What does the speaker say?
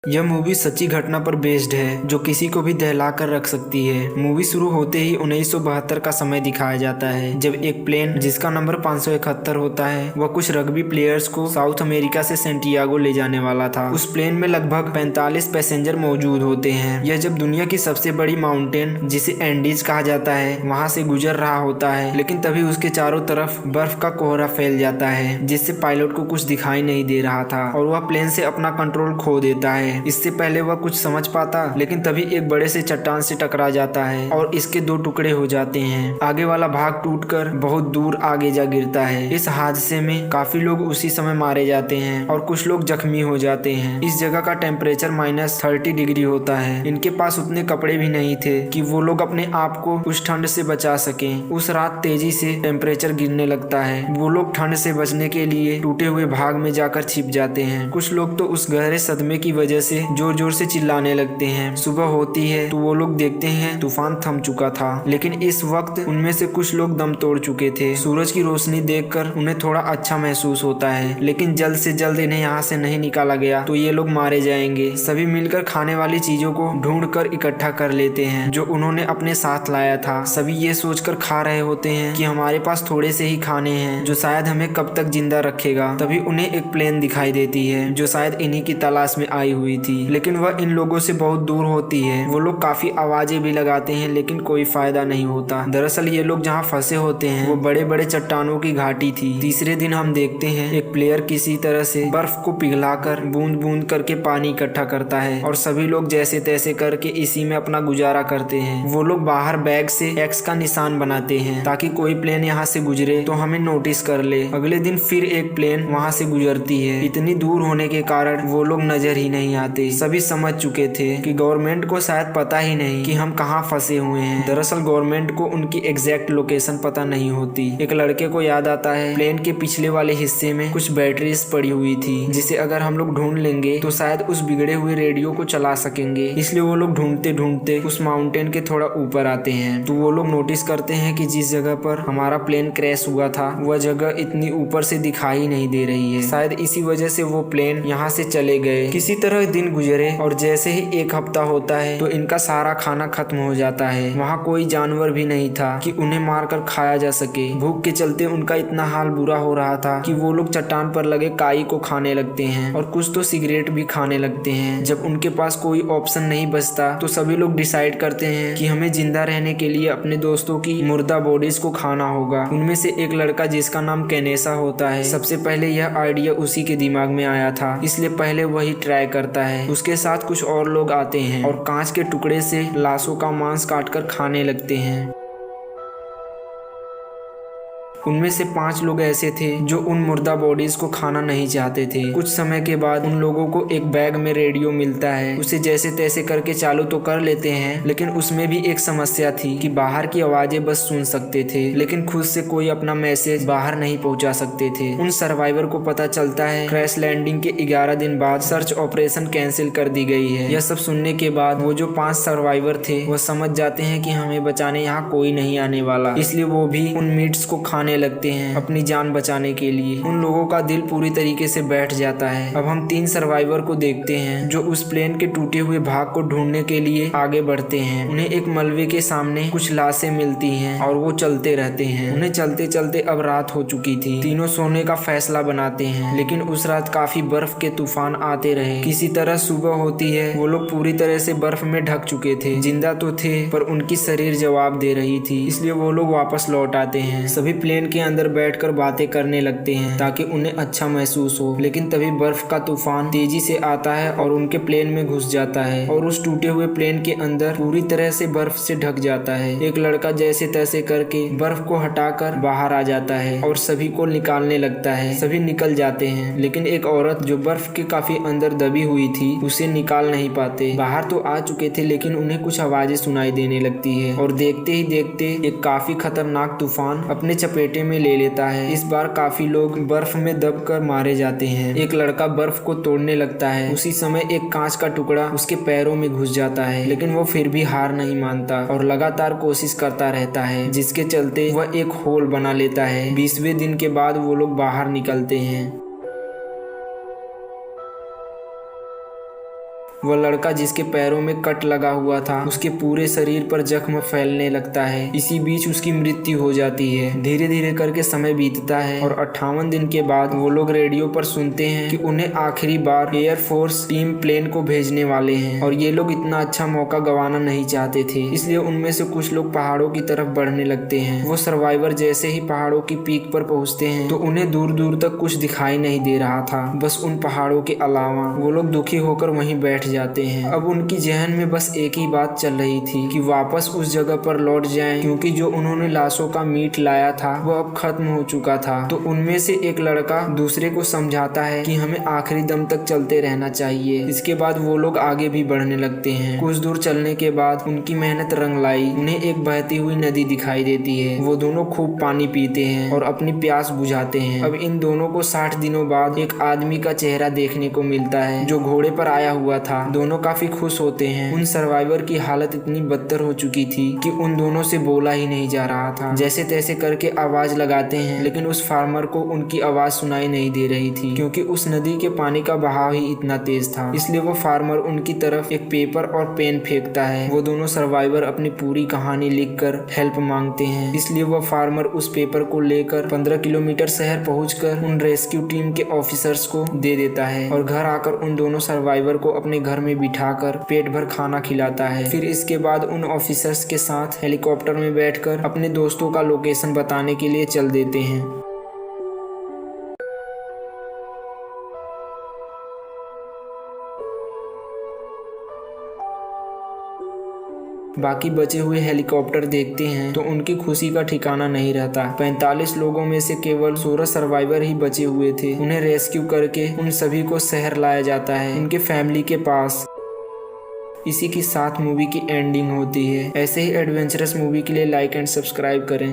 यह मूवी सच्ची घटना पर बेस्ड है जो किसी को भी दहला कर रख सकती है। मूवी शुरू होते ही 1972 का समय दिखाया जाता है जब एक प्लेन जिसका नंबर 571 होता है वह कुछ रग्बी प्लेयर्स को साउथ अमेरिका से सेंटियागो ले जाने वाला था। उस प्लेन में लगभग 45 पैसेंजर मौजूद होते हैं। यह जब दुनिया की सबसे बड़ी माउंटेन जिसे एंडीज कहा जाता है वहाँ से गुजर रहा होता है, लेकिन तभी उसके चारों तरफ बर्फ का कोहरा फैल जाता है जिससे पायलट को कुछ दिखाई नहीं दे रहा था और वह प्लेन से अपना कंट्रोल खो देता है। इससे पहले वह कुछ समझ पाता, लेकिन तभी एक बड़े से चट्टान से टकरा जाता है और इसके 2 टुकड़े हो जाते हैं। आगे वाला भाग टूटकर बहुत दूर आगे जा गिरता है। इस हादसे में काफी लोग उसी समय मारे जाते हैं और कुछ लोग जख्मी हो जाते हैं। इस जगह का टेम्परेचर -30 डिग्री होता है। इनके पास उतने कपड़े भी नहीं थे कि वो लोग अपने आप को उस ठंड से बचा सकें। उस रात तेजी से टेम्परेचर गिरने लगता है। वो लोग ठंड से बचने के लिए टूटे हुए भाग में जाकर छिप जाते हैं। कुछ लोग तो उस गहरे सदमे की वजह से जोर जोर से चिल्लाने लगते हैं। सुबह होती है तो वो लोग देखते हैं तूफान थम चुका था, लेकिन इस वक्त उनमें से कुछ लोग दम तोड़ चुके थे। सूरज की रोशनी देखकर उन्हें थोड़ा अच्छा महसूस होता है, लेकिन जल्द से जल्द इन्हें यहाँ से नहीं निकाला गया तो ये लोग मारे जाएंगे। सभी मिलकर खाने वाली चीजों को ढूंढकर इकट्ठा कर लेते हैं जो उन्होंने अपने साथ लाया था। सभी ये सोचकर खा रहे होते हैं कि हमारे पास थोड़े से ही खाने हैं जो शायद हमें कब तक जिंदा रखेगा। तभी उन्हें एक प्लेन दिखाई देती है जो शायद इन्हीं की तलाश में आई हुई थी, लेकिन वह इन लोगों से बहुत दूर होती है। वो लोग काफी आवाजें भी लगाते हैं लेकिन कोई फायदा नहीं होता। दरअसल ये लोग जहाँ फंसे होते हैं वो बड़े बड़े चट्टानों की घाटी थी। तीसरे दिन हम देखते हैं एक प्लेयर किसी तरह से बर्फ को पिघलाकर बूंद बूंद करके पानी इकट्ठा करता है और सभी लोग जैसे तैसे करके इसी में अपना गुजारा करते हैं। वो लोग बाहर बैग से एक्स का निशान बनाते हैं ताकि कोई प्लेन यहाँ से गुजरे तो हमें नोटिस कर ले। अगले दिन फिर एक प्लेन वहाँ से गुजरती है। इतनी दूर होने के कारण वो लोग नजर ही नहीं आते। सभी समझ चुके थे कि गवर्नमेंट को शायद पता ही नहीं कि हम कहाँ फंसे हुए हैं। दरअसल गवर्नमेंट को उनकी एग्जैक्ट लोकेशन पता नहीं होती। एक लड़के को याद आता है प्लेन के पिछले वाले हिस्से में कुछ बैटरीज पड़ी हुई थी जिसे अगर हम लोग ढूंढ लेंगे तो शायद उस बिगड़े हुए रेडियो को चला सकेंगे। इसलिए वो लोग ढूंढते ढूंढते उस माउंटेन के थोड़ा ऊपर आते हैं तो वो लोग नोटिस करते हैं कि जिस जगह पर हमारा प्लेन क्रैश हुआ था वह जगह इतनी ऊपर से दिखाई नहीं दे रही है। शायद इसी वजह से वो प्लेन यहाँ से चले गए। किसी तरह दिन गुजरे और जैसे ही एक हफ्ता होता है तो इनका सारा खाना खत्म हो जाता है। वहाँ कोई जानवर भी नहीं था कि उन्हें मारकर खाया जा सके। भूख के चलते उनका इतना हाल बुरा हो रहा था कि वो लोग चट्टान पर लगे काई को खाने लगते हैं और कुछ तो सिगरेट भी खाने लगते हैं। जब उनके पास कोई ऑप्शन नहीं बचता तो सभी लोग डिसाइड करते हैं कि हमें जिंदा रहने के लिए अपने दोस्तों की मुर्दा बॉडीज को खाना होगा। उनमें से एक लड़का जिसका नाम कैनेसा होता है, सबसे पहले यह आइडिया उसी के दिमाग में आया था, इसलिए पहले वही ट्राई करता है। उसके साथ कुछ और लोग आते हैं और कांच के टुकड़े से लाशों का मांस काटकर खाने लगते हैं। उनमें से 5 लोग ऐसे थे जो उन मुर्दा बॉडीज को खाना नहीं चाहते थे। कुछ समय के बाद उन लोगों को एक बैग में रेडियो मिलता है। उसे जैसे तैसे करके चालू तो कर लेते हैं, लेकिन उसमें भी एक समस्या थी कि बाहर की आवाजें बस सुन सकते थे, लेकिन खुद से कोई अपना मैसेज बाहर नहीं पहुंचा सकते थे। उन सर्वाइवर को पता चलता है क्रैश लैंडिंग के 11 दिन बाद सर्च ऑपरेशन कैंसिल कर दी गई है। यह सब सुनने के बाद वो जो 5 सर्वाइवर थे वह समझ जाते हैं कि हमें बचाने यहाँ कोई नहीं आने वाला, इसलिए वो भी उन मीट्स को खाने लगते हैं अपनी जान बचाने के लिए। उन लोगों का दिल पूरी तरीके से बैठ जाता है। अब हम 3 सर्वाइवर को देखते हैं जो उस प्लेन के टूटे हुए भाग को ढूंढने के लिए आगे बढ़ते हैं। उन्हें एक मलबे के सामने कुछ लाशें मिलती हैं और वो चलते रहते हैं। उन्हें चलते चलते अब रात हो चुकी थी। तीनों सोने का फैसला बनाते हैं, लेकिन उस रात काफी बर्फ के तूफान आते रहे। किसी तरह सुबह होती है। वो लोग पूरी तरह से बर्फ में ढक चुके थे। जिंदा तो थे पर उनकी शरीर जवाब दे रही थी, इसलिए वो लोग वापस लौट आते हैं। सभी प्लेन के अंदर बैठकर बातें करने लगते हैं ताकि उन्हें अच्छा महसूस हो, लेकिन तभी बर्फ का तूफान तेजी से आता है और उनके प्लेन में घुस जाता है और उस टूटे हुए प्लेन के अंदर पूरी तरह से बर्फ से ढक जाता है। एक लड़का जैसे तैसे करके बर्फ को हटाकर बाहर आ जाता है और सभी को निकालने लगता है। सभी निकल जाते हैं, लेकिन एक औरत जो बर्फ के काफी अंदर दबी हुई थी उसे निकाल नहीं पाते। बाहर तो आ चुके थे, लेकिन उन्हें कुछ आवाजें सुनाई देने लगती है और देखते ही देखते एक काफी खतरनाक तूफान अपने चपेटे में ले लेता है। इस बार काफी लोग बर्फ में दबकर मारे जाते हैं। एक लड़का बर्फ को तोड़ने लगता है। उसी समय एक कांच का टुकड़ा उसके पैरों में घुस जाता है, लेकिन वो फिर भी हार नहीं मानता और लगातार कोशिश करता रहता है, जिसके चलते वह एक होल बना लेता है। 20वें दिन के बाद वो लोग बाहर निकलते हैं। वह लड़का जिसके पैरों में कट लगा हुआ था, उसके पूरे शरीर पर जख्म फैलने लगता है। इसी बीच उसकी मृत्यु हो जाती है। धीरे धीरे करके समय बीतता है और 58 दिन के बाद वो लोग रेडियो पर सुनते हैं कि उन्हें आखिरी बार एयरफोर्स टीम प्लेन को भेजने वाले हैं और ये लोग इतना अच्छा मौका गंवाना नहीं चाहते थे। इसलिए उनमें से कुछ लोग पहाड़ों की तरफ बढ़ने लगते हैं। वो सर्वाइवर जैसे ही पहाड़ों की पीक पर पहुंचते हैं तो उन्हें दूर दूर तक कुछ दिखाई नहीं दे रहा था, बस उन पहाड़ों के अलावा। वो लोग दुखी होकर वहीं बैठ जाते हैं। अब उनकी जहन में बस एक ही बात चल रही थी कि वापस उस जगह पर लौट जाएं, क्योंकि जो उन्होंने लाशों का मीट लाया था वो अब खत्म हो चुका था। तो उनमें से एक लड़का दूसरे को समझाता है कि हमें आखिरी दम तक चलते रहना चाहिए। इसके बाद वो लोग आगे भी बढ़ने लगते हैं। कुछ दूर चलने के बाद उनकी मेहनत रंग लाई। उन्हें एक बहती हुई नदी दिखाई देती है। वो दोनों खूब पानी पीते हैं और अपनी प्यास बुझाते हैं। अब इन दोनों को 60 दिनों बाद एक आदमी का चेहरा देखने को मिलता है जो घोड़े पर आया हुआ था। दोनों काफी खुश होते हैं। उन सर्वाइवर की हालत इतनी बदतर हो चुकी थी कि उन दोनों से बोला ही नहीं जा रहा था। जैसे तैसे करके आवाज लगाते हैं, लेकिन उस फार्मर को उनकी आवाज सुनाई नहीं दे रही थी, क्योंकि उस नदी के पानी का बहाव ही इतना तेज था। इसलिए वो फार्मर उनकी तरफ एक पेपर और पेन फेंकता है। वो दोनों सर्वाइवर अपनी पूरी कहानी लिखकर हेल्प मांगते हैं। इसलिए वो फार्मर उस पेपर को लेकर 15 किलोमीटर शहर पहुंचकर उन रेस्क्यू टीम के ऑफिसर्स को दे देता है और घर आकर उन दोनों सर्वाइवर को अपने घर में बिठाकर पेट भर खाना खिलाता है। फिर इसके बाद उन ऑफिसर्स के साथ हेलीकॉप्टर में बैठकर अपने दोस्तों का लोकेशन बताने के लिए चल देते हैं। बाकी बचे हुए हेलीकॉप्टर देखते हैं तो उनकी खुशी का ठिकाना नहीं रहता। 45 लोगों में से केवल 16 सर्वाइवर ही बचे हुए थे। उन्हें रेस्क्यू करके उन सभी को शहर लाया जाता है, उनके फैमिली के पास। इसी के साथ मूवी की एंडिंग होती है। ऐसे ही एडवेंचरस मूवी के लिए लाइक एंड सब्सक्राइब करें।